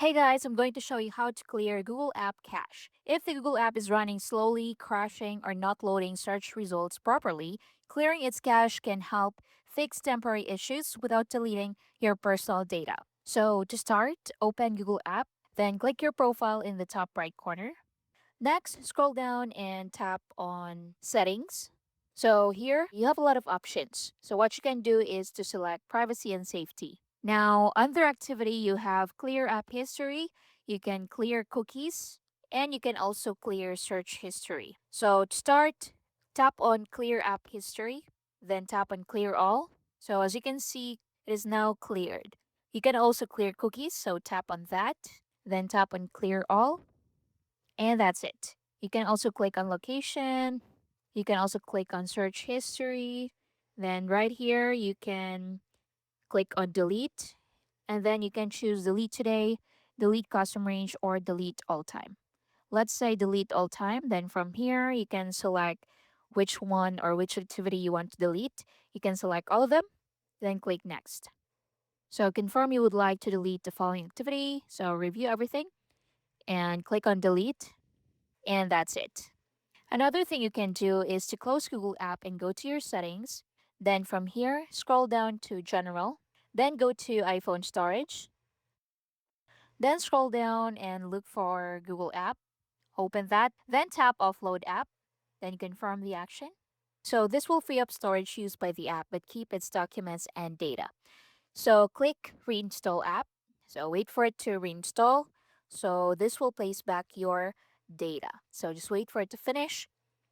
Hey guys, I'm going to show you how to clear Google App Cache. If the Google app is running slowly, crashing, or not loading search results properly, clearing its cache can help fix temporary issues without deleting your personal data. So to start, open Google App, then click your profile in the top right corner. Next, scroll down and tap on Settings. So here, you have a lot of options. So what you can do is to select Privacy and Safety. Now, under Activity, you have Clear App History, you can clear cookies, and you can also clear search history. So to start, tap on Clear App History, then tap on Clear All. So as you can see, it is now cleared. You can also clear cookies, so tap on that, then tap on Clear All. And that's it. You can also click on location. You can also click on search history. Then right here, you can click on delete. And then you can choose delete today, delete custom range, or delete all time. Let's say delete all time. Then from here, you can select which one or which activity you want to delete. You can select all of them, then click next. So confirm you would like to delete the following activity. So review everything and click on delete. And that's it. Another thing you can do is to close Google App and go to your settings. Then from here, scroll down to General. Then go to iPhone Storage. Then scroll down and look for Google App. Open that. Then tap Offload App. Then confirm the action. So this will free up storage used by the app but keep its documents and data. So click Reinstall App. So wait for it to reinstall. So this will place back your data. So just wait for it to finish.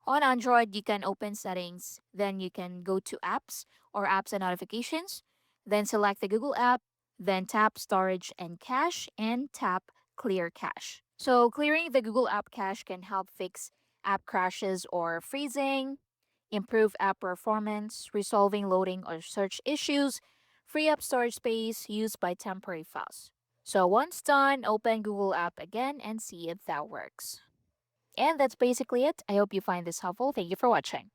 On Android, you can open settings, then you can go to apps or apps and notifications, then select the Google app, then tap storage and cache and tap clear cache. So clearing the Google app cache can help fix app crashes or freezing, improve app performance, resolving loading or search issues, free up storage space used by temporary files. So once done, open Google app again and see if that works. And that's basically it. I hope you find this helpful. Thank you for watching.